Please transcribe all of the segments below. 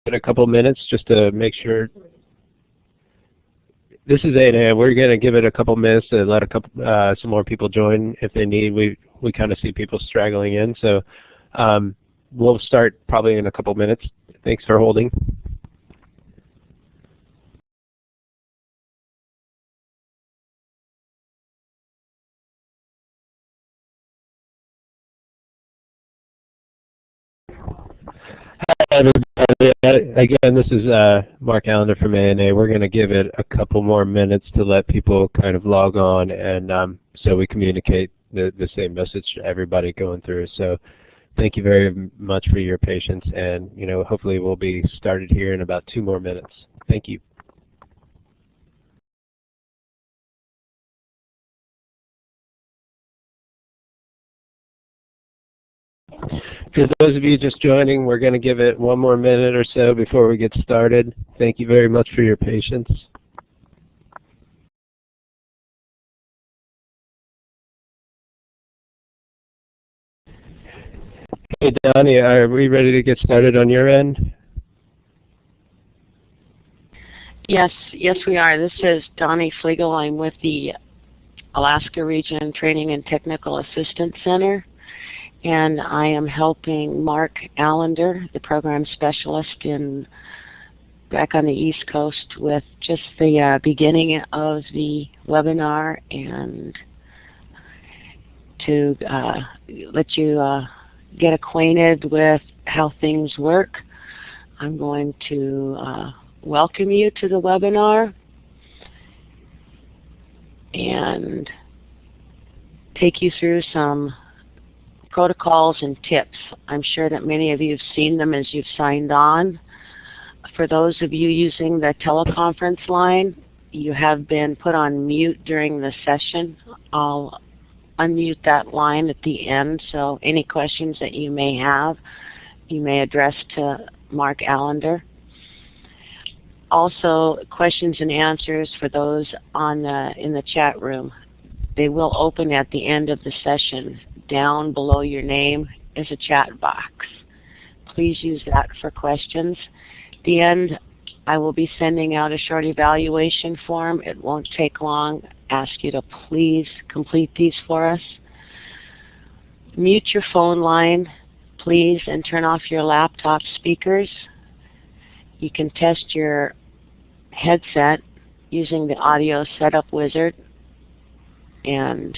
it a couple minutes just to make sure. This is A and A. We're going to give it a couple minutes to let some more people join if they need. We kind of see people straggling in, so we'll start probably in a couple minutes. Thanks for holding. Hi everybody. Again, this is Mark Allender from A&A. We're going to give it a couple more minutes to let people kind of log on, and so we communicate the same message to everybody going through. So thank you very much for your patience, and hopefully we'll be started here in about 2 more minutes. Thank you. For those of you just joining, we're going to give it 1 more minute or so before we get started. Thank you very much for your patience. Hey Donnie, are we ready to get started on your end? Yes, we are. This is Donnie Flegel. I'm with the Alaska Region Training and Technical Assistance Center, and I am helping Mark Allender, the program specialist back on the East Coast, with just the beginning of the webinar, and to let you get acquainted with how things work. I'm going to welcome you to the webinar and take you through some protocols and tips. I'm sure that many of you have seen them as you've signed on. For those of you using the teleconference line, you have been put on mute during the session. I'll unmute that line at the end, so any questions that you may have, you may address to Mark Allender. Also, questions and answers for those in the chat room. They will open at the end of the session. Down below your name is a chat box. Please use that for questions. At the end, I will be sending out a short evaluation form. It won't take long. Ask you to please complete these for us. Mute your phone line, please, and turn off your laptop speakers. You can test your headset using the audio setup wizard, and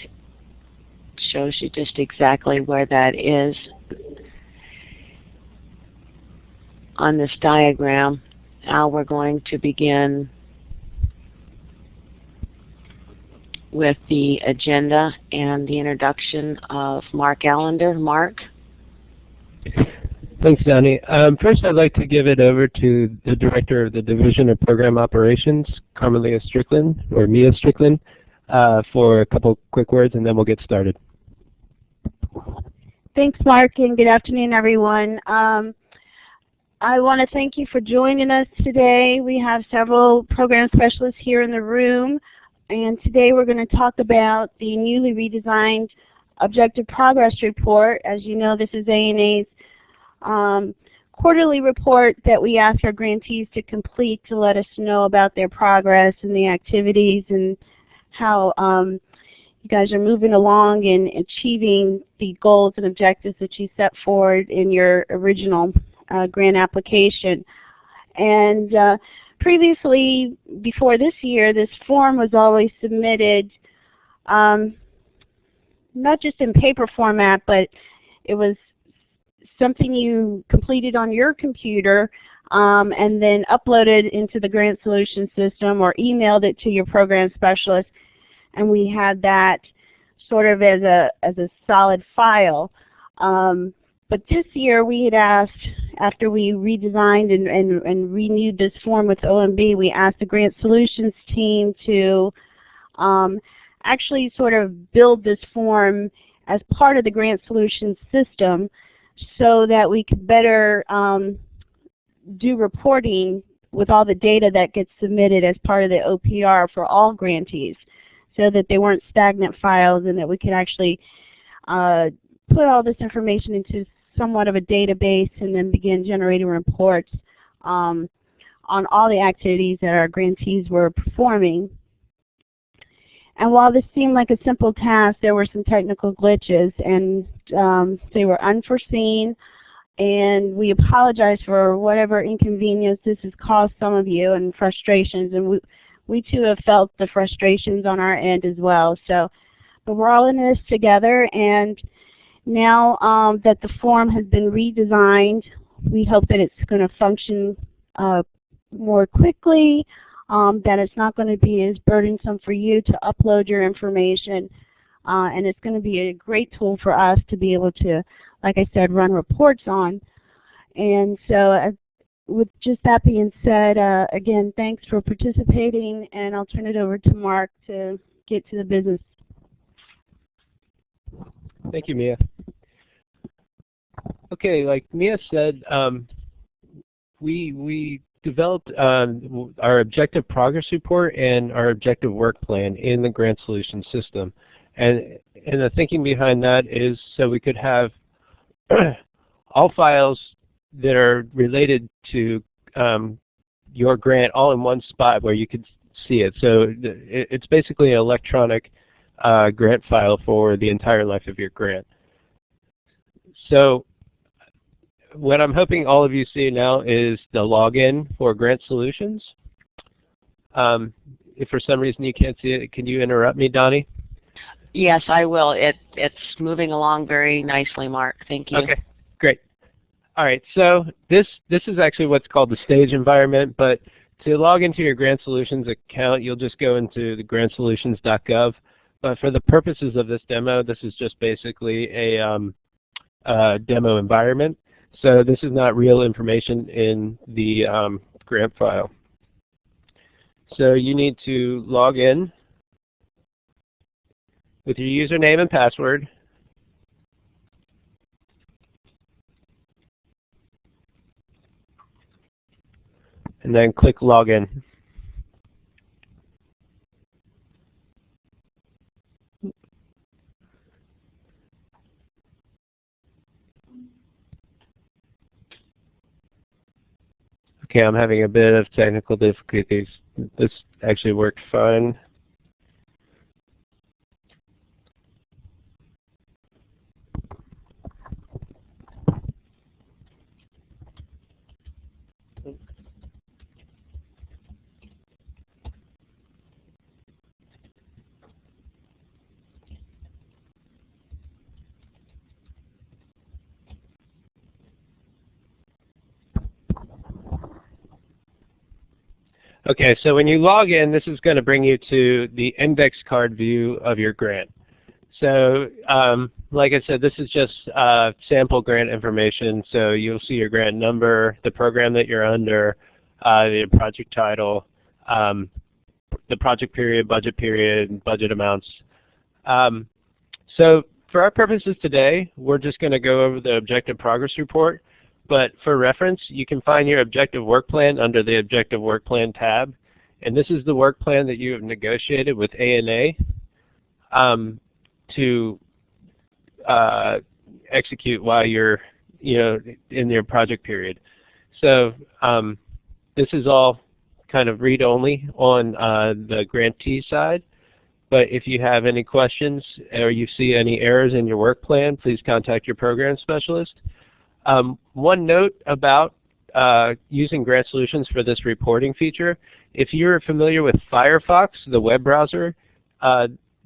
shows you just exactly where that is on this diagram. Now we're going to begin with the agenda and the introduction of Mark Allender. Mark? Thanks, Donnie. First, I'd like to give it over to the Director of the Division of Program Operations, Carmelia Strickland, or Mia Strickland, for a couple quick words, and then we'll get started. Thanks, Mark, and good afternoon, everyone. I want to thank you for joining us today. We have several program specialists here in the room, and today we're going to talk about the newly redesigned Objective Progress Report. As you know, this is A&A's quarterly report that we ask our grantees to complete to let us know about their progress and the activities and how you guys are moving along in achieving the goals and objectives that you set forward in your original grant application. And previously, before this year, this form was always submitted not just in paper format, but it was something you completed on your computer and then uploaded into the Grant Solutions system or emailed it to your program specialist, and we had that sort of as a solid file. But this year we had asked, after we redesigned and renewed this form with OMB, we asked the Grant Solutions team to actually sort of build this form as part of the Grant Solutions system so that we could better do reporting with all the data that gets submitted as part of the OPR for all grantees, so that they weren't stagnant files and that we could actually put all this information into somewhat of a database and then begin generating reports on all the activities that our grantees were performing. And while this seemed like a simple task, there were some technical glitches, and they were unforeseen, and we apologize for whatever inconvenience this has caused some of you and frustrations, and we too have felt the frustrations on our end as well. So, but we're all in this together, and now that the form has been redesigned, we hope that it's going to function more quickly, that it's not going to be as burdensome for you to upload your information, and it's going to be a great tool for us to be able to, like I said, run reports on. And so with just that being said, again, thanks for participating, and I'll turn it over to Mark to get to the business. Thank you, Mia. Okay, like Mia said, we developed our objective progress report and our objective work plan in the Grant Solutions system. And the thinking behind that is so we could have all files that are related to your grant all in one spot where you could see it. So it's basically an electronic grant file for the entire life of your grant. So what I'm hoping all of you see now is the login for Grant Solutions. If for some reason you can't see it, can you interrupt me, Donnie? Yes, I will. It's moving along very nicely, Mark. Thank you. Okay, great. All right, so this is actually what's called the stage environment, but to log into your Grant Solutions account, you'll just go into the grantsolutions.gov. But for the purposes of this demo, this is just basically a demo environment. So this is not real information in the grant file. So you need to log in with your username and password. And then click Login. Okay, I'm having a bit of technical difficulties. This actually worked fine. Okay, so when you log in, this is going to bring you to the index card view of your grant. So, like I said, this is just sample grant information. So you'll see your grant number, the program that you're under, the project title, the project period, budget amounts. So for our purposes today, we're just going to go over the objective progress report. But for reference, you can find your objective work plan under the objective work plan tab. And this is the work plan that you have negotiated with ANA to execute while you're in your project period. So this is all kind of read-only on the grantee side. But if you have any questions or you see any errors in your work plan, please contact your program specialist. One note about using Grant Solutions for this reporting feature, if you're familiar with Firefox, the web browser,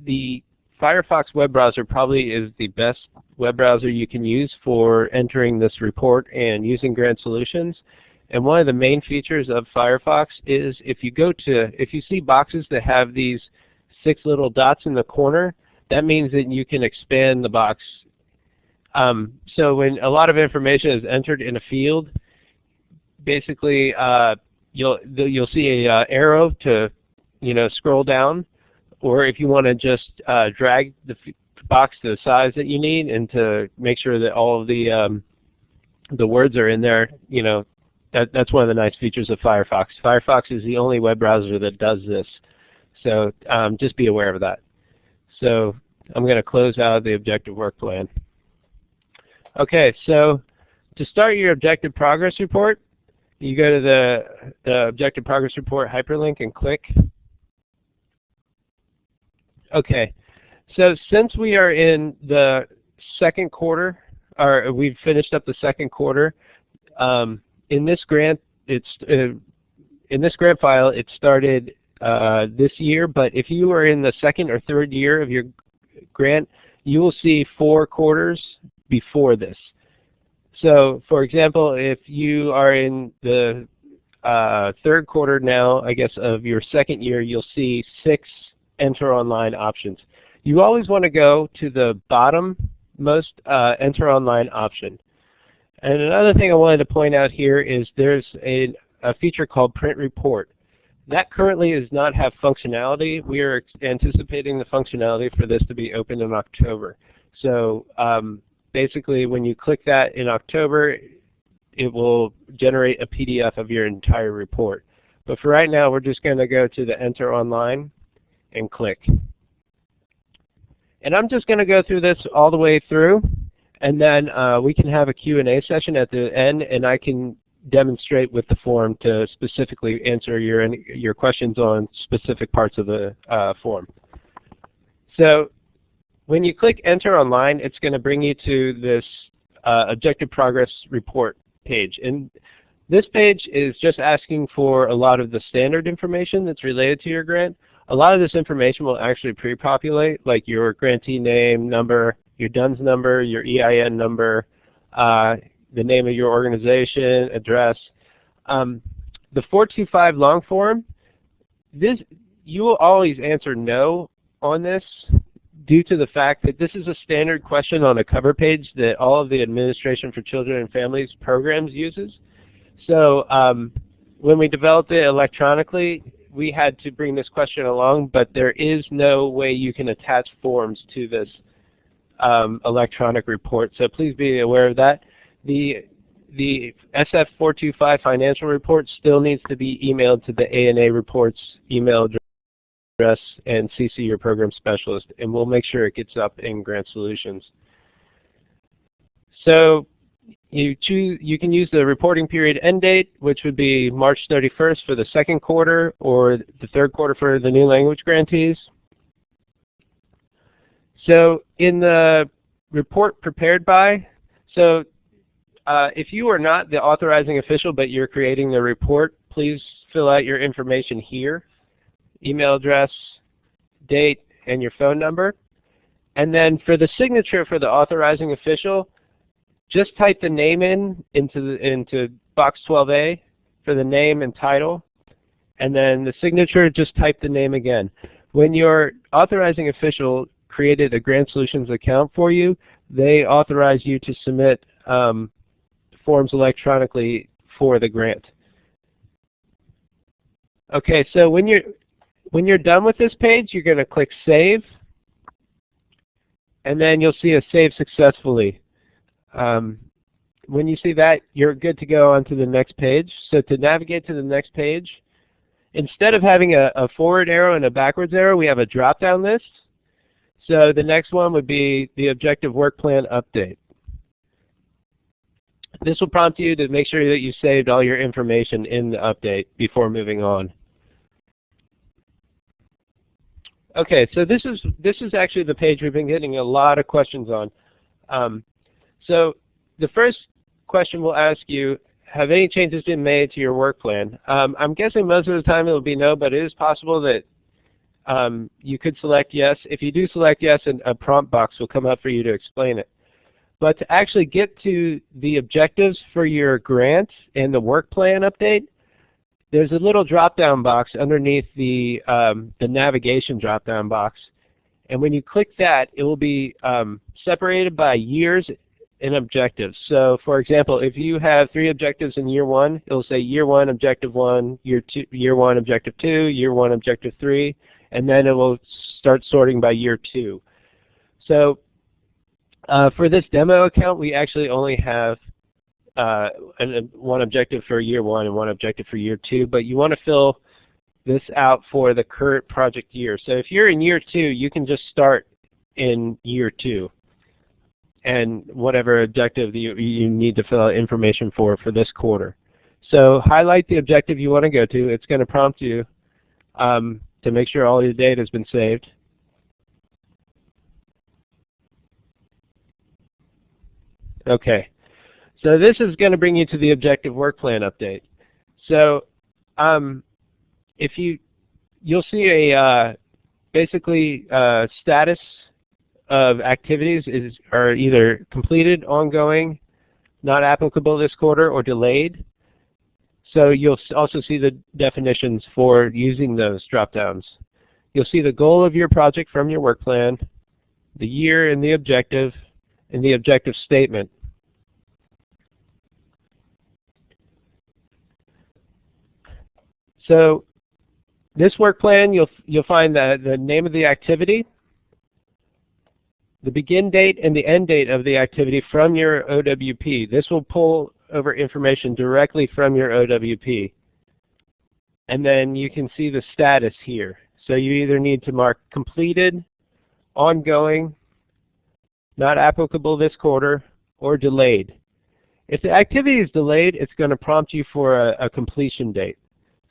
the Firefox web browser probably is the best web browser you can use for entering this report and using Grant Solutions. And one of the main features of Firefox is if you see boxes that have these 6 little dots in the corner, that means that you can expand the box. So when a lot of information is entered in a field, basically you'll see a arrow to scroll down, or if you want to just drag the box to the size that you need and to make sure that all of the words are in there, that's one of the nice features of Firefox. Firefox is the only web browser that does this, so just be aware of that. So I'm going to close out the objective work plan. Okay, so to start your objective progress report, You go to the Objective Progress Report hyperlink and click. Okay, so since we are in the second quarter, or we've finished up the second quarter, in this grant, in this grant file, it started this year, but if you are in the second or third year of your grant, you will see 4 quarters before this. So, for example, if you are in the third quarter now, I guess, of your second year, you'll see 6 Enter Online options. You always want to go to the bottom-most Enter Online option. And another thing I wanted to point out here is there's a feature called Print Report. That currently does not have functionality. We are anticipating the functionality for this to be open in October. So basically, when you click that in October, it will generate a PDF of your entire report. But for right now, we're just going to go to the Enter Online and click. And I'm just going to go through this all the way through, and then we can have a Q&A session at the end, and I can demonstrate with the form to specifically answer your questions on specific parts of the form. So when you click Enter Online, it's going to bring you to this Objective Progress Report page. And this page is just asking for a lot of the standard information that's related to your grant. A lot of this information will actually pre-populate, like your grantee name, number, your DUNS number, your EIN number, the name of your organization, address. The 425 long form, you will always answer no on this due to the fact that this is a standard question on a cover page that all of the Administration for Children and Families programs uses. So when we developed it electronically, we had to bring this question along, but there is no way you can attach forms to this electronic report. So please be aware of that. The SF425 financial report still needs to be emailed to the ANA reports email address and CC your program specialist, and we'll make sure it gets up in Grant Solutions. So you can use the reporting period end date, which would be March 31st for the second quarter, or the third quarter for the new language grantees. So in the report prepared by, so if you are not the authorizing official but you're creating the report, please fill out your information here, email address, date, and your phone number. And then for the signature for the authorizing official, just type the name into box 12A for the name and title, and then the signature, just type the name again. When your authorizing official created a Grant Solutions account for you, they authorize you to submit forms electronically for the grant. Okay, so when you're done with this page, you're going to click Save, and then you'll see a Save Successfully. When you see that, you're good to go on to the next page. So to navigate to the next page, instead of having a forward arrow and a backwards arrow, we have a drop-down list. So the next one would be the Objective Work Plan Update. This will prompt you to make sure that you saved all your information in the update before moving on. Okay, so this is actually the page we've been getting a lot of questions on. So the first question we'll ask you, have any changes been made to your work plan? I'm guessing most of the time it will be no, but it is possible that you could select yes. If you do select yes, a prompt box will come up for you to explain it. But to actually get to the objectives for your grant and the work plan update, there's a little drop-down box underneath the navigation drop-down box. And when you click that, it will be separated by years and objectives. So for example, if you have 3 objectives in year 1, it will say year 1, objective 1, year 1, objective 2, year 1, objective 3, and then it will start sorting by year 2. So for this demo account, we actually only have one objective for year 1 and one objective for year 2, but you want to fill this out for the current project year. So if you're in year 2, you can just start in year 2 and whatever objective you need to fill out information for this quarter. So highlight the objective you want to go to. It's going to prompt you to make sure all your data has been saved. Okay, so this is going to bring you to the objective work plan update. So if you'll see a basically status of activities are either completed, ongoing, not applicable this quarter, or delayed. So you'll also see the definitions for using those drop-downs. You'll see the goal of your project from your work plan, the year and the objective statement. So this work plan, you'll find the name of the activity, the begin date and the end date of the activity from your OWP. This will pull over information directly from your OWP. And then you can see the status here. So you either need to mark completed, ongoing, not applicable this quarter, or delayed. If the activity is delayed, it's going to prompt you for a completion date.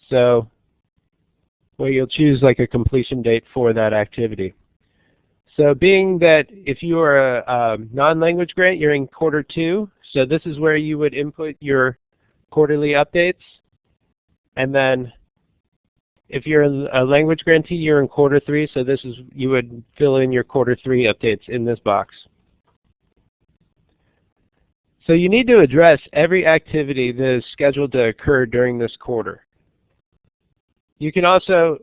So where you'll choose like a completion date for that activity. So being that if you are a non-language grant, you're in quarter 2, so this is where you would input your quarterly updates. And then if you're a language grantee, you're in quarter 3, so you would fill in your quarter 3 updates in this box. So you need to address every activity that is scheduled to occur during this quarter. You can also,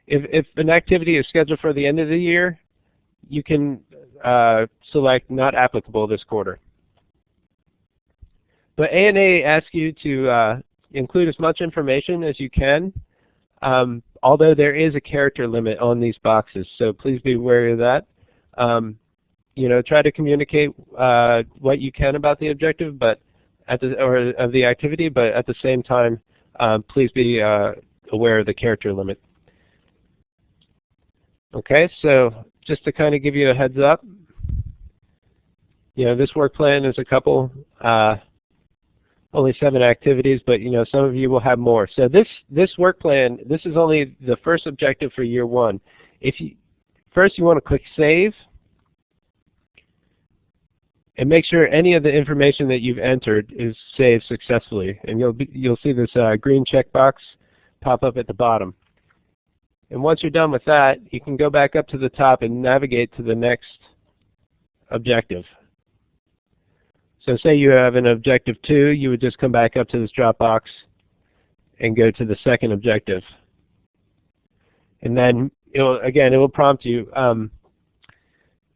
if an activity is scheduled for the end of the year, you can select not applicable this quarter. But ANA asks you to include as much information as you can, although there is a character limit on these boxes, so please be wary of that. You know, try to communicate what you can about the objective, but or of the activity, but at the same time, please be aware of the character limit. Okay, so just to kind of give you a heads up, you know, this work plan is a couple, only 7 activities, but you know, some of you will have more. So this work plan, this is only the first objective for year 1. First you want to click Save, and make sure any of the information that you've entered is saved successfully, and you'll see this green checkbox pop up at the bottom. And once you're done with that, you can go back up to the top and navigate to the next objective. So say you have an objective 2, you would just come back up to this drop box and go to the second objective. And then it will prompt you.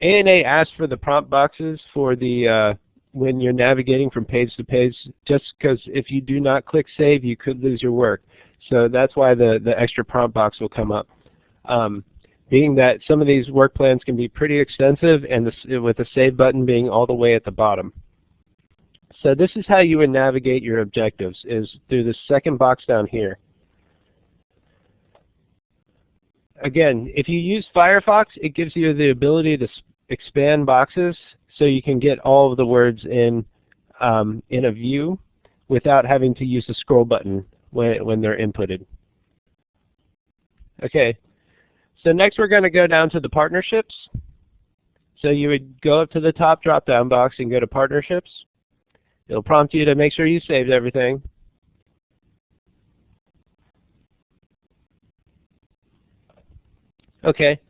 ANA asks for the prompt boxes for the when you're navigating from page to page, just because if you do not click Save, you could lose your work. So that's why the extra prompt box will come up. Being that some of these work plans can be pretty extensive, and with the Save button being all the way at the bottom. So this is how you would navigate your objectives, is through the second box down here. Again, if you use Firefox, it gives you the ability to expand boxes so you can get all of the words in a view without having to use the scroll button when they're inputted. Okay, so next we're going to go down to the partnerships. So you would go up to the top drop-down box and go to Partnerships. It'll prompt you to make sure you saved everything. Okay,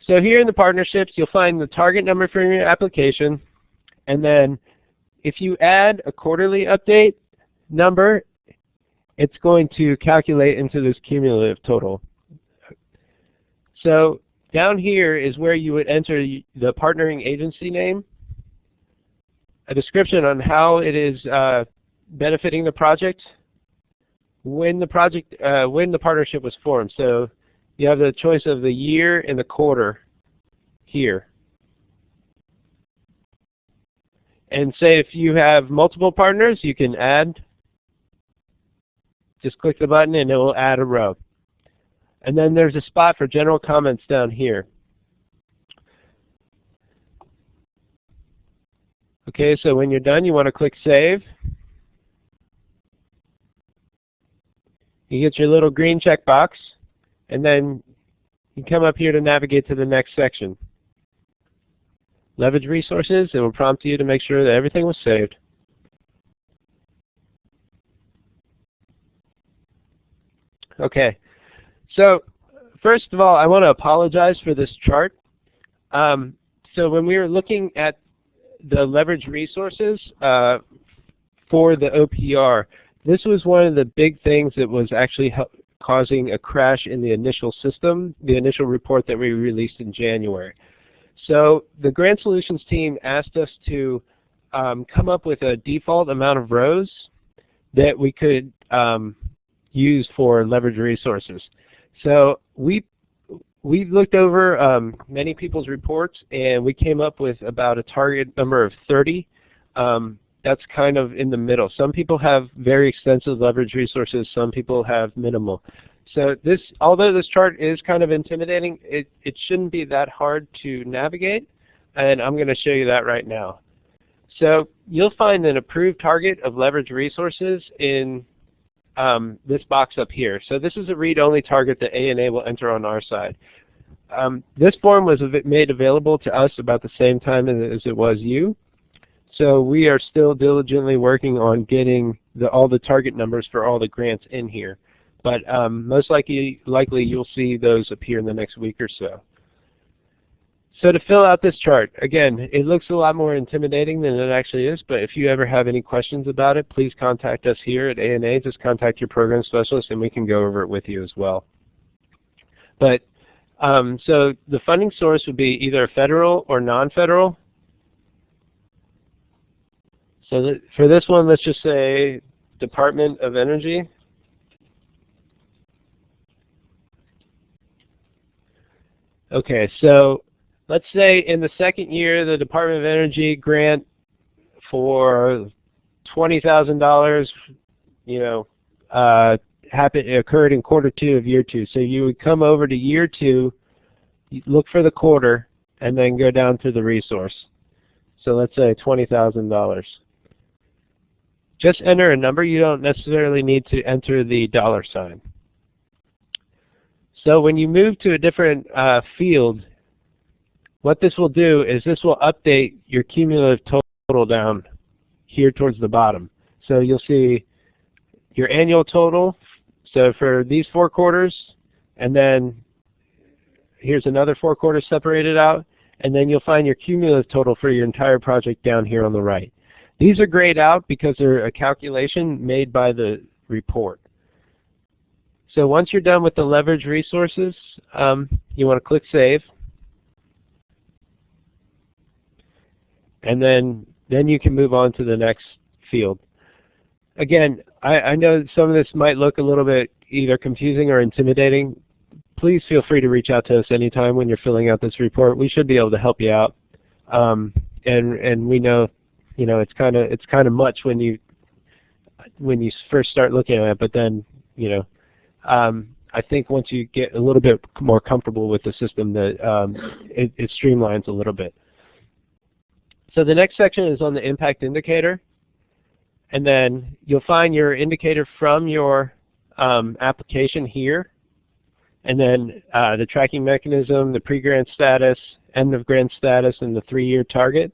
so here in the partnerships, you'll find the target number for your application, and then if you add a quarterly update number, it's going to calculate into this cumulative total. So down here is where you would enter the partnering agency name, a description on how it is benefiting the project, when the partnership was formed. So you have the choice of the year and the quarter here. And say if you have multiple partners, you can add. Just click the button and it will add a row. And then there's a spot for general comments down here. Okay, so when you're done, you want to click Save. You get your little green checkbox, and then you come up here to navigate to the next section. Leverage resources. It will prompt you to make sure that everything was saved. Okay, so first of all, I want to apologize for this chart. So when we were looking at the leverage resources for the OPR, this was one of the big things that was actually causing a crash in the initial system, the initial report that we released in January. So the Grant Solutions team asked us to come up with a default amount of rows that we could use for leverage resources. So we looked over many people's reports, and we came up with about a target number of 30. That's kind of in the middle. Some people have very extensive leverage resources, some people have minimal. So this, although this chart is kind of intimidating, it shouldn't be that hard to navigate, and I'm going to show you that right now. So you'll find an approved target of leverage resources in this box up here. So this is a read-only target that A&A will enter on our side. This form was made available to us about the same time as it was you. So we are still diligently working on getting all the target numbers for all the grants in here. But most likely you'll see those appear in the next week or so. So to fill out this chart, again, it looks a lot more intimidating than it actually is, but if you ever have any questions about it, please contact us here at A&A. Just contact your program specialist and we can go over it with you as well. But so the funding source would be either federal or non-federal. So for this one, let's just say Department of Energy. Okay, so let's say in the second year, the Department of Energy grant for $20,000, occurred in quarter 2 of year 2. So you would come over to year 2, look for the quarter, and then go down to the resource. So let's say $20,000. Just enter a number. You don't necessarily need to enter the $sign. So when you move to a different field, what this will do is this will update your cumulative total down here towards the bottom. So you'll see your annual total, so for these 4 quarters, and then here's another 4 quarters separated out, and then you'll find your cumulative total for your entire project down here on the right. These are grayed out because they're a calculation made by the report. So once you're done with the leverage resources, you want to click Save. And then you can move on to the next field. Again, I know some of this might look a little bit either confusing or intimidating. Please feel free to reach out to us anytime when you're filling out this report. We should be able to help you out. And we know, it's kind of much when you first start looking at it, but then, I think once you get a little bit more comfortable with the system, that it streamlines a little bit. So the next section is on the impact indicator, and then you'll find your indicator from your application here, and then the tracking mechanism, the pre-grant status, end of grant status, and the 3-year target.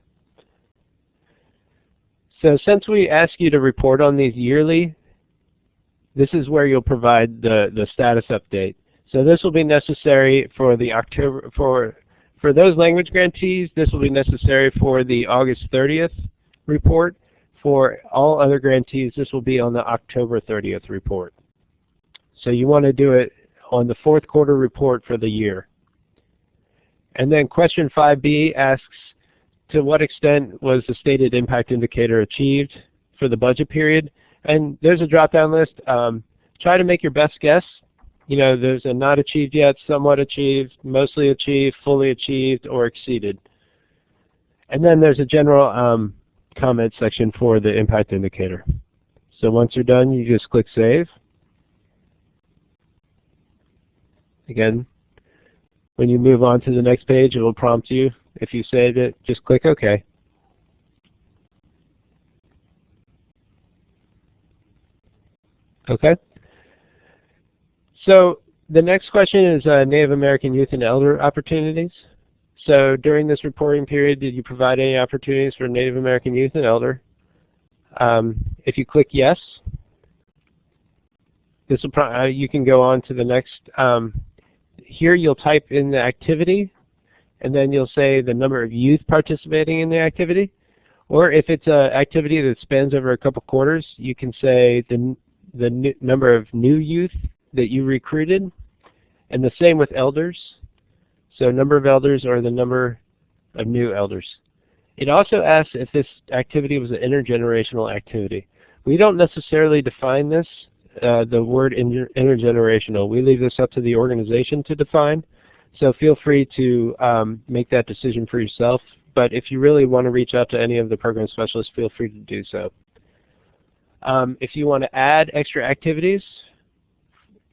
So since we ask you to report on these yearly, this is where you'll provide the status update. So this will be necessary for the October, for those language grantees, this will be necessary for the August 30th report. For all other grantees, this will be on the October 30th report. So you want to do it on the 4th quarter report for the year. And then question 5B asks, to what extent was the stated impact indicator achieved for the budget period? And there's a drop-down list. Try to make your best guess. There's a not achieved yet, somewhat achieved, mostly achieved, fully achieved, or exceeded. And then there's a general comment section for the impact indicator. So once you're done, you just click Save. Again, when you move on to the next page, it will prompt you. If you saved it, just click OK. Okay. So the next question is Native American youth and elder opportunities. So during this reporting period, did you provide any opportunities for Native American youth and elder? If you click yes, this will you can go on to the next. Here you'll type in the activity, and then you'll say the number of youth participating in the activity. Or if it's an activity that spans over a couple quarters, you can say the number of new youth that you recruited, and the same with elders. So number of elders or the number of new elders. It also asks if this activity was an intergenerational activity. We don't necessarily define this, the word intergenerational. We leave this up to the organization to define. So feel free to make that decision for yourself. But if you really want to reach out to any of the program specialists, feel free to do so. If you want to add extra activities,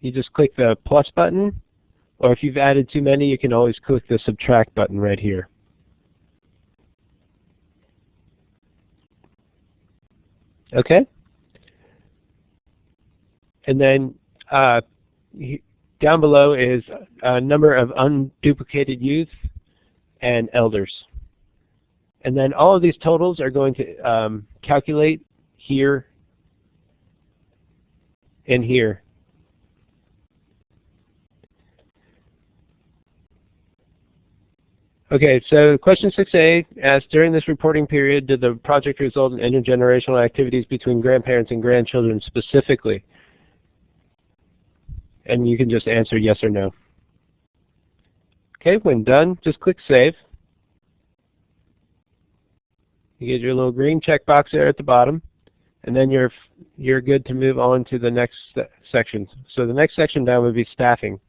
you just click the plus button. Or if you've added too many, you can always click the subtract button right here. Okay? And then down below is a number of unduplicated youth and elders. And then all of these totals are going to calculate here and here. Okay, so question 6A asks, during this reporting period, did the project result in intergenerational activities between grandparents and grandchildren specifically? And you can just answer yes or no. Okay, when done, just click Save. You get your little green checkbox there at the bottom, and then you're good to move on to the next section. So the next section down would be staffing.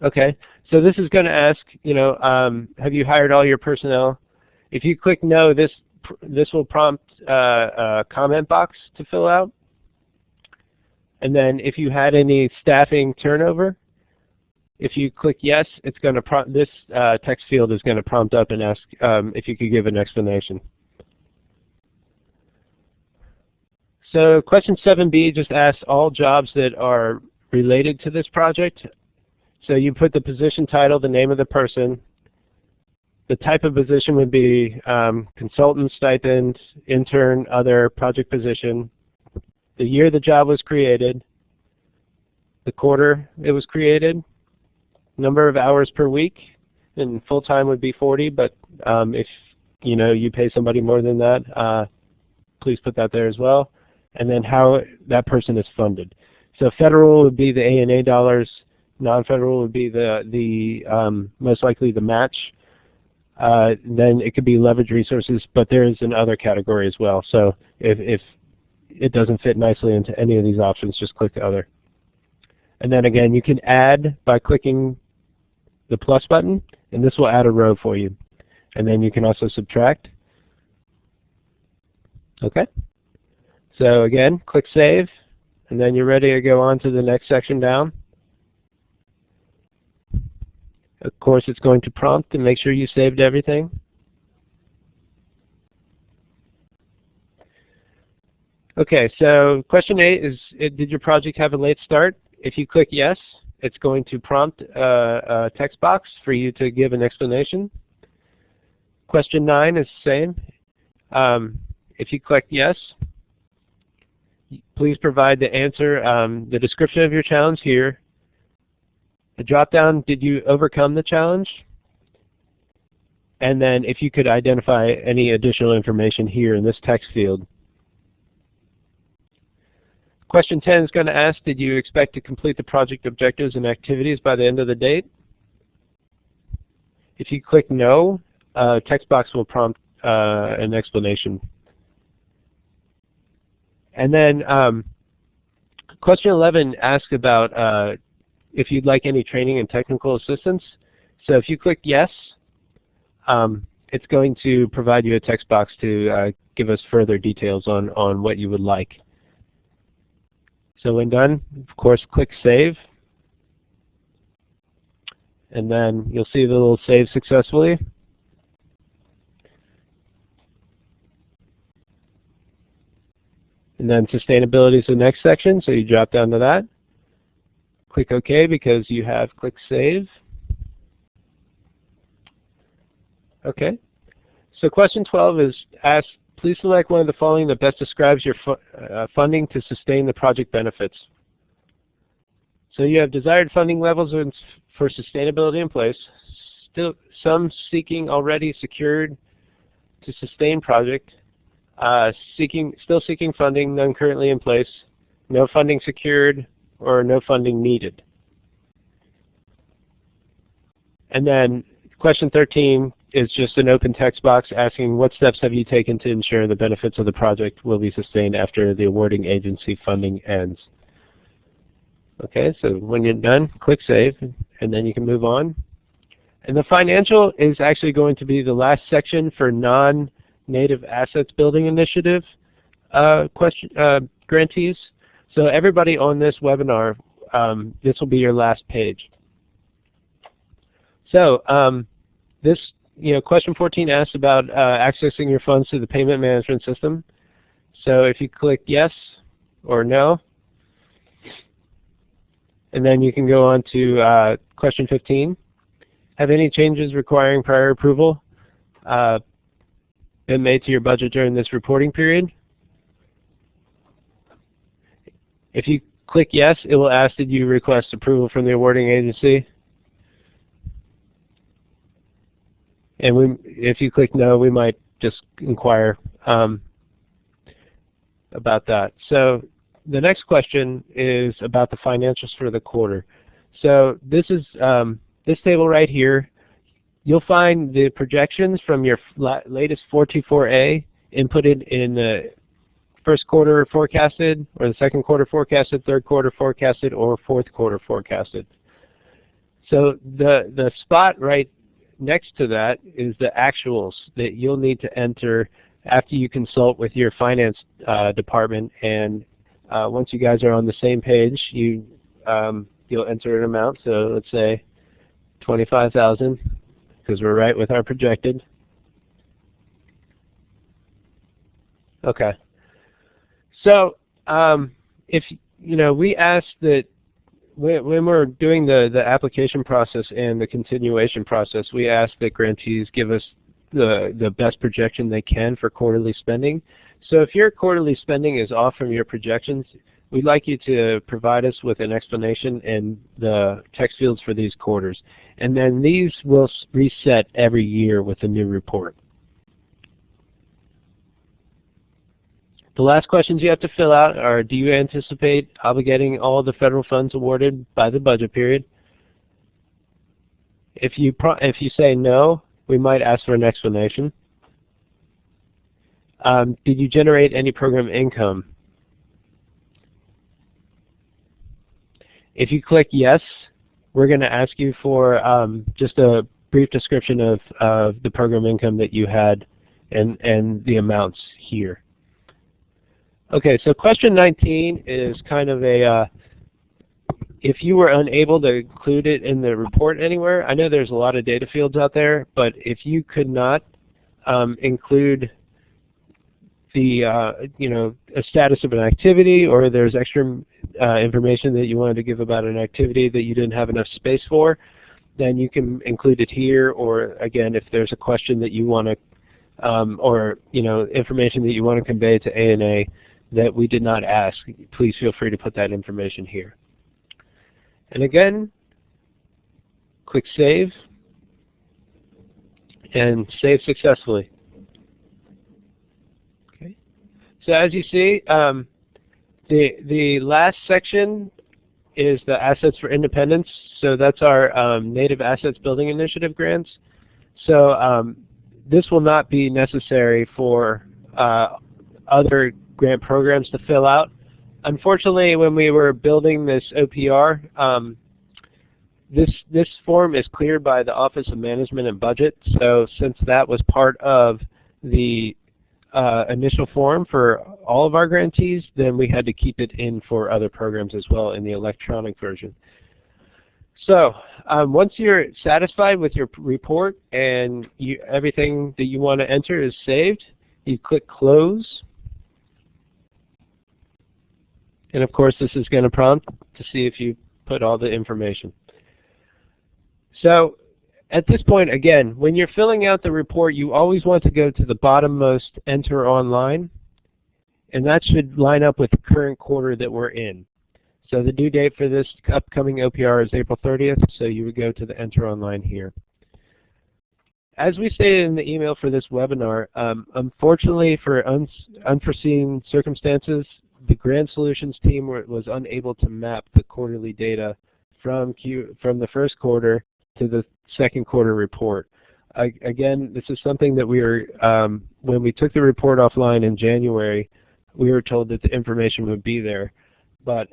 Okay, so this is going to ask, have you hired all your personnel? If you click no, this will prompt a comment box to fill out. And then if you had any staffing turnover, if you click yes, it's going to this text field is going to prompt up and ask if you could give an explanation. So question 7B just asks all jobs that are related to this project. So you put the position title, the name of the person. The type of position would be consultant, stipend, intern, other, project position. The year the job was created. The quarter it was created. Number of hours per week. And full-time would be 40, but if you pay somebody more than that, please put that there as well. And then how that person is funded. So federal would be the A&A dollars. Non-federal would be the most likely the match. Then it could be leverage resources, but there is another category as well. So if it doesn't fit nicely into any of these options, just click the other. And then again, you can add by clicking the plus button, and this will add a row for you. And then you can also subtract. Okay. So again, click Save, and then you're ready to go on to the next section down. Of course, it's going to prompt to make sure you saved everything. Okay, so question 8 is, did your project have a late start? If you click yes, it's going to prompt a text box for you to give an explanation. Question 9 is the same. If you click yes, please provide the answer, the description of your challenge here. The drop-down, did you overcome the challenge? And then if you could identify any additional information here in this text field. Question 10 is going to ask, did you expect to complete the project objectives and activities by the end of the date? If you click no, a text box will prompt an explanation. And then question 11 asks about if you'd like any training and technical assistance. So if you click yes, it's going to provide you a text box to give us further details on what you would like. So when done, of course, click Save. And then you'll see the little Save successfully. And then sustainability is the next section, so you drop down to that. Click OK because you have clicked Save. Okay. So question 12 is asked, please select one of the following that best describes your funding to sustain the project benefits. So you have desired funding levels for sustainability in place, still some seeking already secured to sustain project, still seeking funding, none currently in place, no funding secured, or no funding needed. And then question 13 is just an open text box asking what steps have you taken to ensure the benefits of the project will be sustained after the awarding agency funding ends. Okay, so when you're done, click Save, and then you can move on. And the financial is actually going to be the last section for non-native assets building initiative grantees. So everybody on this webinar, this will be your last page. So question 14 asks about accessing your funds through the payment management system. So if you click yes or no, and then you can go on to question 15. Have any changes requiring prior approval been made to your budget during this reporting period? If you click yes, it will ask, did you request approval from the awarding agency? And if you click no, we might just inquire about that. So the next question is about the financials for the quarter. So this is this table right here. You'll find the projections from your latest 424A inputted in the first quarter forecasted, or the second quarter forecasted, third quarter forecasted, or fourth quarter forecasted. So the spot right next to that is the actuals that you'll need to enter after you consult with your finance department, and once you guys are on the same page, you'll enter an amount. So let's say 25,000, because we're right with our projected. Okay. So if we ask that when we're doing the application process and the continuation process, we ask that grantees give us the best projection they can for quarterly spending. So if your quarterly spending is off from your projections, we'd like you to provide us with an explanation in the text fields for these quarters. And then these will reset every year with a new report. The last questions you have to fill out are, do you anticipate obligating all the federal funds awarded by the budget period? If you say no, we might ask for an explanation. Did you generate any program income? If you click yes, we're going to ask you for just a brief description of the program income that you had and the amounts here. Okay, so question 19 is kind of a, if you were unable to include it in the report anywhere, I know there's a lot of data fields out there, but if you could not include the, a status of an activity, or there's extra information that you wanted to give about an activity that you didn't have enough space for, then you can include it here, or again, if there's a question that you want to, or information that you want to convey to ANA that we did not ask, please feel free to put that information here. And again, click Save, and save successfully. Okay. So as you see, the last section is the Assets for Independence. So that's our Native Assets Building Initiative grants. So this will not be necessary for other grant programs to fill out. Unfortunately, when we were building this OPR, this form is cleared by the Office of Management and Budget. So since that was part of the initial form for all of our grantees, then we had to keep it in for other programs as well in the electronic version. So once you're satisfied with your report and everything that you want to enter is saved, you click Close. And of course, this is going to prompt to see if you put all the information. So at this point, again, when you're filling out the report, you always want to go to the bottommost Enter Online, and that should line up with the current quarter that we're in. So the due date for this upcoming OPR is April 30th, so you would go to the Enter Online here. As we stated in the email for this webinar, unfortunately for unforeseen circumstances, the Grant Solutions team was unable to map the quarterly data from the first quarter to the second quarter report. Again, this is something that we were, when we took the report offline in January, we were told that the information would be there. But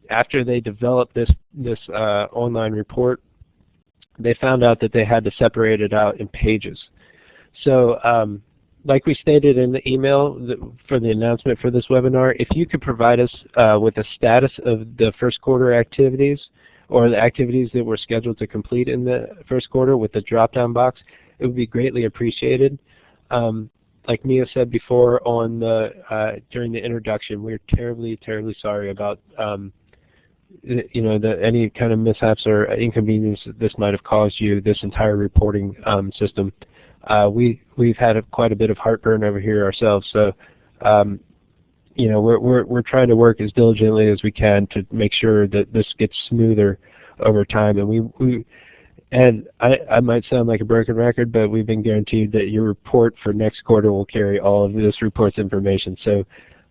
after they developed this online report, they found out that they had to separate it out in pages. So like we stated in the email for the announcement for this webinar, if you could provide us with a status of the first quarter activities or the activities that were scheduled to complete in the first quarter with the drop-down box, it would be greatly appreciated. Like Mia said before on during the introduction, we're terribly, terribly sorry about any kind of mishaps or inconvenience that this might have caused you, this entire reporting system. We've had quite a bit of heartburn over here ourselves, so we're trying to work as diligently as we can to make sure that this gets smoother over time. And I might sound like a broken record, but we've been guaranteed that your report for next quarter will carry all of this report's information. So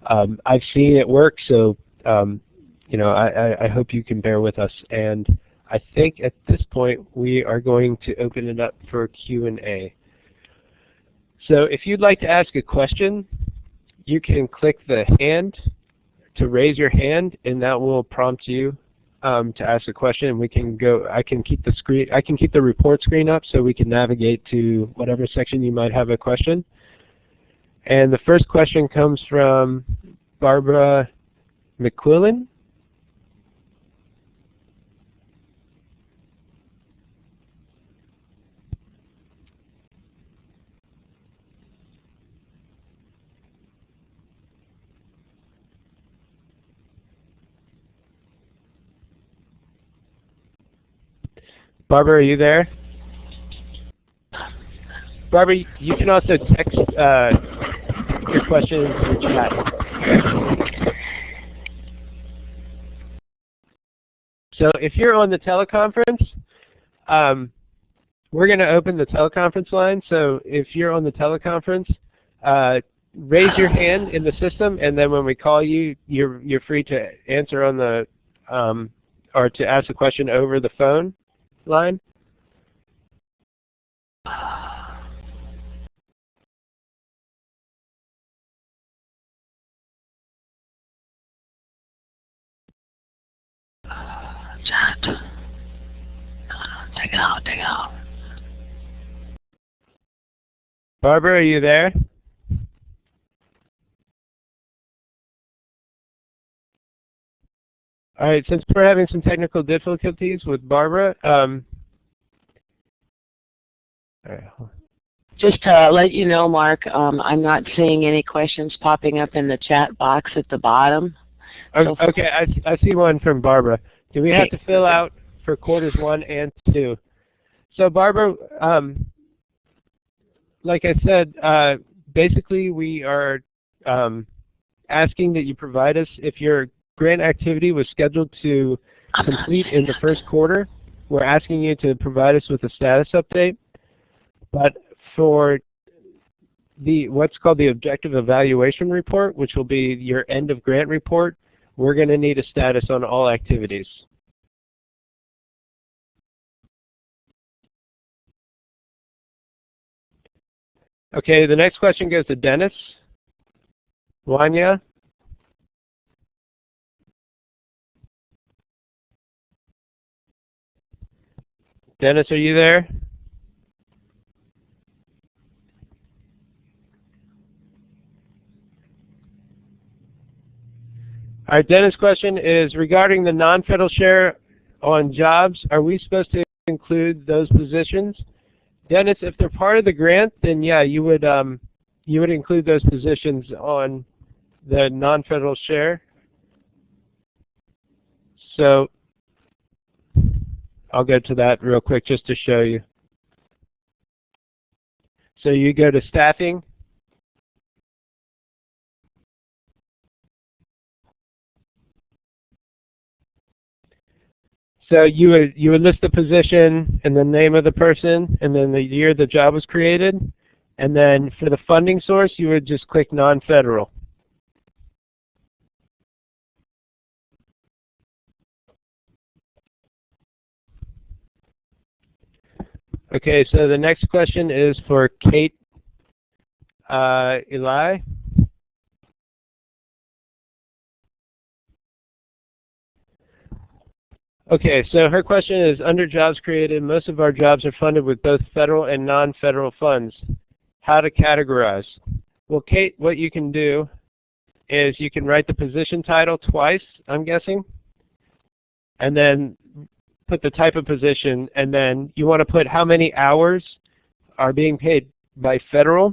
I've seen it work, so I hope you can bear with us. And I think at this point we are going to open it up for Q&A. So if you'd like to ask a question, you can click the hand to raise your hand, and that will prompt you to ask a question. And we can go. I can keep the report screen up so we can navigate to whatever section you might have a question. And the first question comes from Barbara McQuillan. Barbara, are you there? Barbara, you can also text your question into the chat. So if you're on the teleconference, we're going to open the teleconference line. So if you're on the teleconference, raise your hand in the system, and then when we call you, you're free to answer on the or to ask a question over the phone line. Chat. Take it out. Barbara, are you there? All right, since we're having some technical difficulties with Barbara, just to let you know, Mark, I'm not seeing any questions popping up in the chat box at the bottom. Okay, I see one from Barbara. Do we have to fill out for quarters 1 and 2? So Barbara, like I said, basically we are asking that you provide us, if your grant activity was scheduled to complete in the first quarter, we're asking you to provide us with a status update. But for what's called the objective evaluation report, which will be your end of grant report, we're going to need a status on all activities. Okay, the next question goes to Dennis. Wanya? Dennis, are you there? All right, Dennis' question is regarding the non-federal share on jobs. Are we supposed to include those positions? Dennis, if they're part of the grant, then yeah, you would include those positions on the non-federal share. So I'll go to that real quick just to show you. So you go to staffing. So you would list the position and the name of the person and then the year the job was created. And then for the funding source, you would just click non-federal. Okay, so the next question is for Kate Eli. Okay, so her question is, under jobs created, most of our jobs are funded with both federal and non-federal funds. How to categorize? Well, Kate, what you can do is you can write the position title twice, I'm guessing, and then put the type of position, and then you want to put how many hours are being paid by federal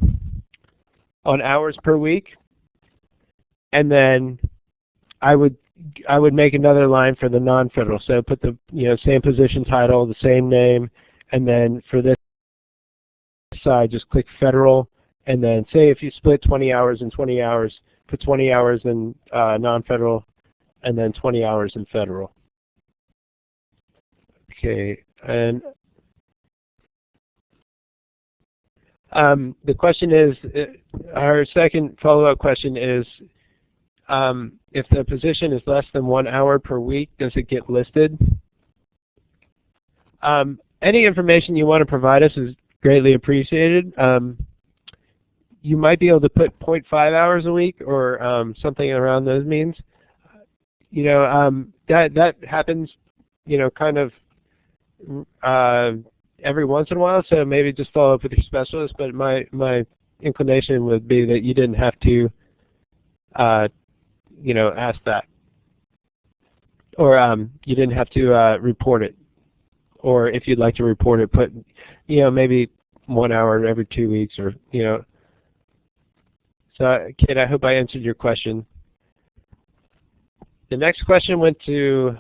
on hours per week, and then I would make another line for the non-federal. So put the same position title, the same name, and then for this side just click federal, and then say if you split 20 hours and 20 hours, put 20 hours in non-federal, and then 20 hours in federal. Okay, and the question is, our second follow-up question is, if the position is less than 1 hour per week, does it get listed? Any information you want to provide us is greatly appreciated. You might be able to put 0.5 hours a week or something around those means. That happens, kind of every once in a while, so maybe just follow up with your specialist, but my inclination would be that you didn't have to ask that, or you didn't have to report it, or if you'd like to report it, put maybe 1 hour every 2 weeks, or So, Kate, I hope I answered your question. The next question went to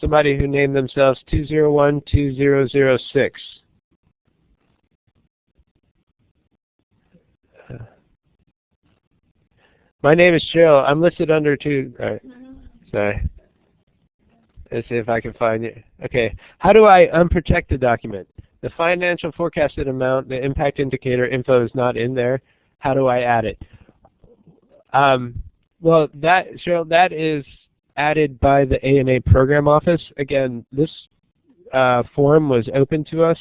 somebody who named themselves 2012006. My name is Cheryl. I'm listed under two. All right. Sorry. Let's see if I can find it. Okay. How do I unprotect the document? The financial forecasted amount, the impact indicator info is not in there. How do I add it? Well, Cheryl, that is added by the A&A program office. Again, this form was open to us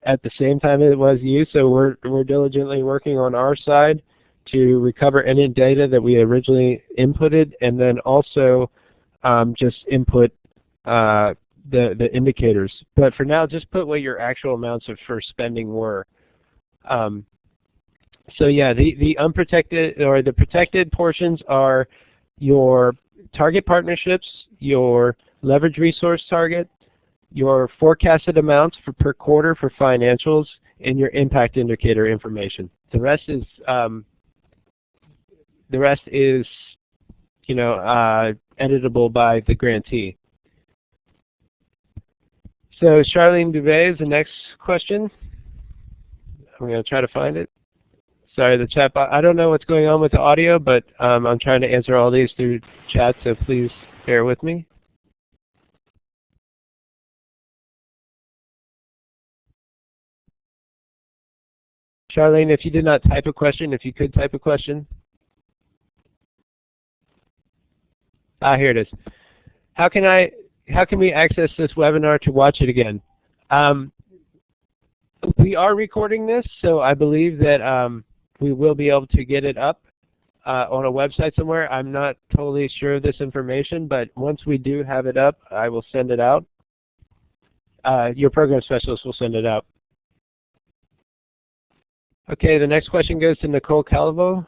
at the same time it was you, so we're diligently working on our side to recover any data that we originally inputted, and then also just input the indicators. But for now, just put what your actual amounts for spending were. So yeah, the unprotected or the protected portions are your target partnerships, your leverage resource target, your forecasted amounts per quarter for financials, and your impact indicator information. The rest is editable by the grantee. So Charlene Dubé is the next question. I'm going to try to find it. Sorry, the chat box. I don't know what's going on with the audio, but I'm trying to answer all these through chat, so please bear with me. Charlene, if you did not type a question, if you could type a question. Here it is. How can we access this webinar to watch it again? We are recording this, so I believe that we will be able to get it up on a website somewhere. I'm not totally sure of this information, but once we do have it up, I will send it out. Your program specialist will send it out. Okay, the next question goes to Nicole Calvo.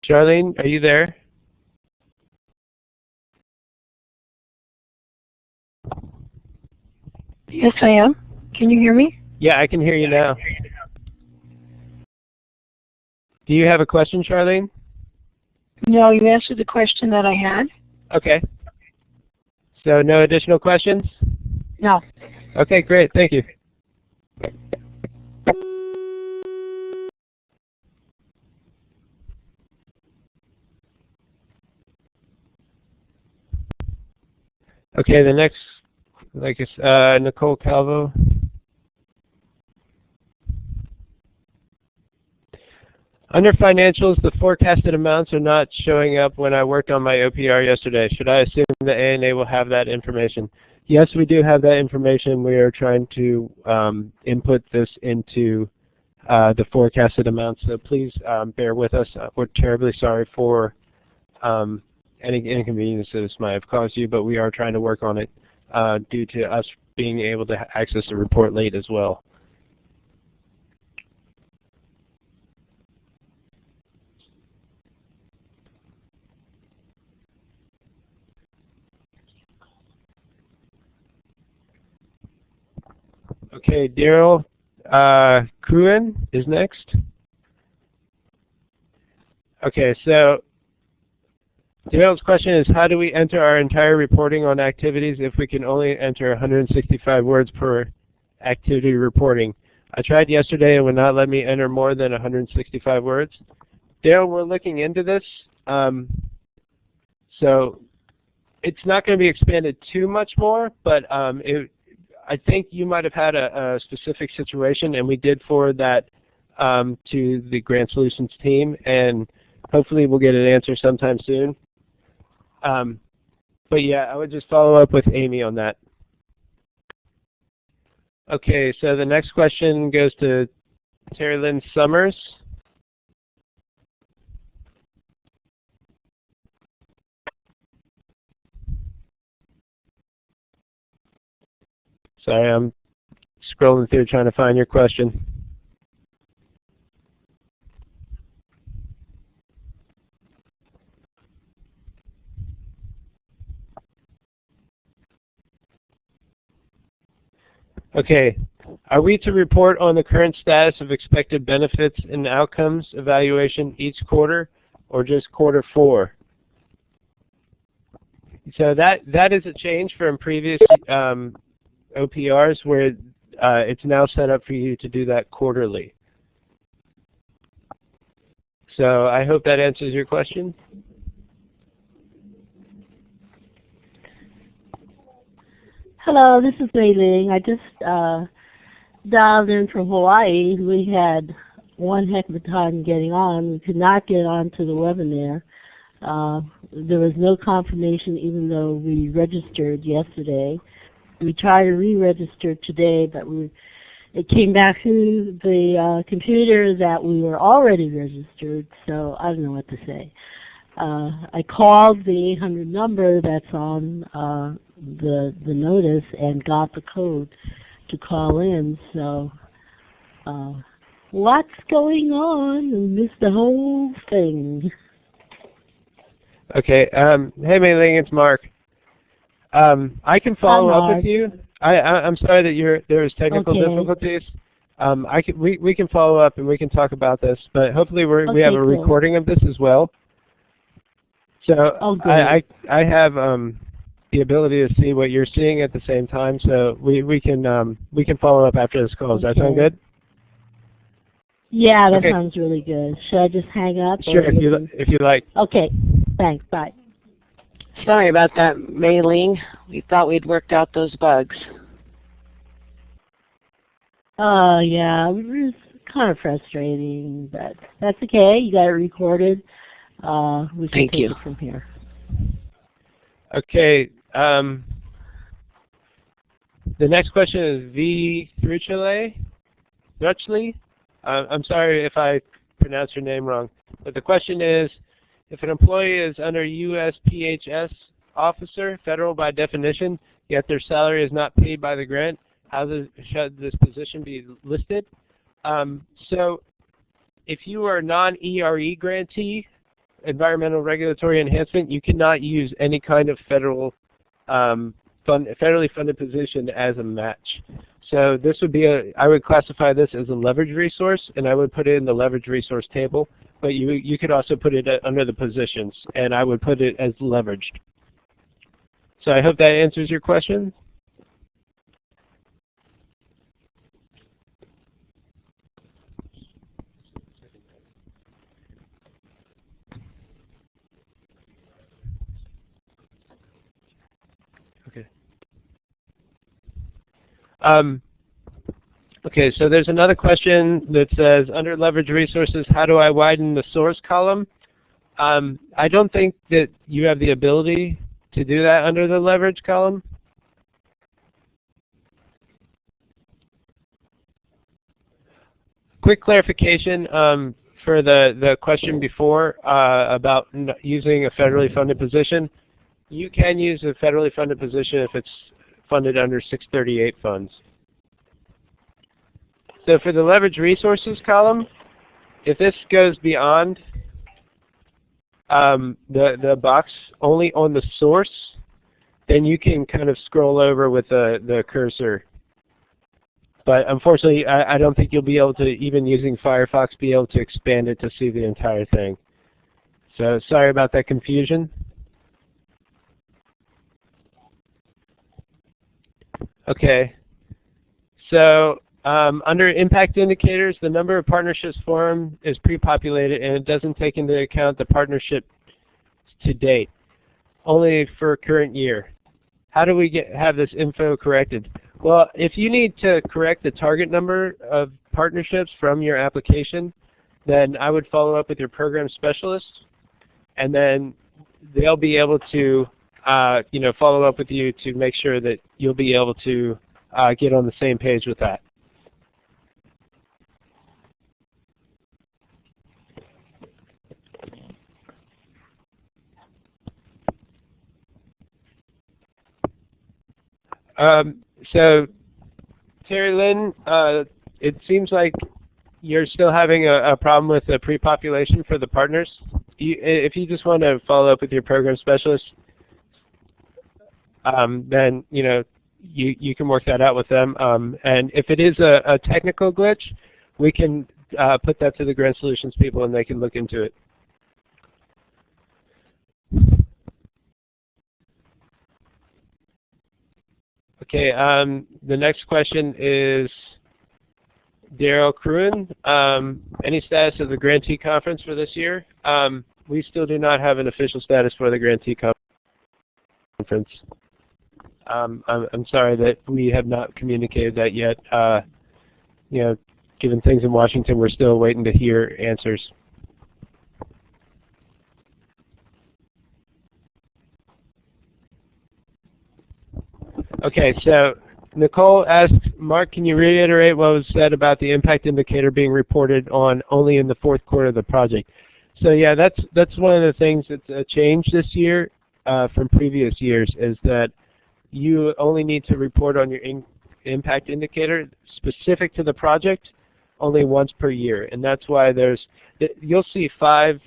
Charlene, are you there? Yes, I am. Can you hear me? Yeah, I can hear you now. Do you have a question, Charlene? No, you answered the question that I had. Okay. So no additional questions? No. Okay, great. Thank you. Okay, the next, Nicole Calvo. Under financials, the forecasted amounts are not showing up when I worked on my OPR yesterday. Should I assume the ANA will have that information? Yes, we do have that information. We are trying to input this into the forecasted amounts, so please bear with us. We're terribly sorry for any inconvenience that this might have caused you, but we are trying to work on it due to us being able to access the report late as well. Okay, Daryl Cruen is next. Okay, so Daryl's question is, how do we enter our entire reporting on activities if we can only enter 165 words per activity reporting? I tried yesterday and would not let me enter more than 165 words. Daryl, we're looking into this. So it's not going to be expanded too much more, but I think you might have had a specific situation, and we did forward that to the Grant Solutions team, and hopefully we'll get an answer sometime soon. But yeah, I would just follow up with Amy on that. Okay, so the next question goes to Terry Lynn Summers. Sorry, I'm scrolling through trying to find your question. Okay, are we to report on the current status of expected benefits and outcomes evaluation each quarter, or just quarter 4? So that is a change from previous OPRs where it's now set up for you to do that quarterly. So I hope that answers your question. Hello, this is Mei Ling. I just dialed in from Hawaii. We had one heck of a time getting on. We could not get onto the webinar. There was no confirmation even though we registered yesterday. We tried to re-register today, but it came back to the computer that we were already registered, so I don't know what to say. I called the 800 number that's on the notice and got the code to call in, so what's going on? We missed the whole thing. Okay, hey Mei Ling, it's Mark. I can follow up with you. I'm sorry that there was technical difficulties. We can follow up and we can talk about this, but hopefully we have a recording of this as well. So I have the ability to see what you're seeing at the same time, so we can follow up after this call. Does that sound good? Yeah, that sounds really good. Should I just hang up? Sure, if you like. Okay, thanks. Bye. Sorry about that, Mei Ling. We thought we'd worked out those bugs. Yeah, it was kind of frustrating, but that's okay. You got it recorded. We can take it from here. Okay. The next question is V. Thruchley. I'm sorry if I pronounced your name wrong, but the question is, if an employee is under USPHS officer, federal by definition, yet their salary is not paid by the grant, how should this position be listed? So if you are a non-ERE grantee, environmental regulatory enhancement, you cannot use any kind of federally funded position as a match. So this would be I would classify this as a leverage resource, and I would put it in the leverage resource table, but you could also put it under the positions, and I would put it as leveraged. So I hope that answers your question. Okay. Okay, so there's another question that says, under leverage resources, how do I widen the source column? I don't think that you have the ability to do that under the leverage column. Quick clarification for the question before about using a federally funded position. You can use a federally funded position if it's funded under 638 funds. So for the leverage resources column, if this goes beyond the box only on the source, then you can kind of scroll over with the cursor. But unfortunately, I don't think you'll be able to, even using Firefox, be able to expand it to see the entire thing. So sorry about that confusion. Okay. So under impact indicators, the number of partnerships formed is pre-populated, and it doesn't take into account the partnership to date, only for current year. How do we have this info corrected? Well, if you need to correct the target number of partnerships from your application, then I would follow up with your program specialist, and then they'll be able to follow up with you to make sure that you'll be able to get on the same page with that. So, Terry Lynn, it seems like you're still having a problem with the pre-population for the partners. If you just want to follow up with your program specialist, then you can work that out with them. And if it is a technical glitch, we can put that to the Grant Solutions people, and they can look into it. Okay, the next question is Daryl Cruin. Any status of the grantee conference for this year? We still do not have an official status for the grantee conference. I'm sorry that we have not communicated that yet. Given things in Washington, we're still waiting to hear answers. Okay, so Nicole asked, Mark, can you reiterate what was said about the impact indicator being reported on only in the fourth quarter of the project? So yeah, that's one of the things that's a change this year from previous years, is that you only need to report on your impact indicator specific to the project only once per year, and that's why you'll see 5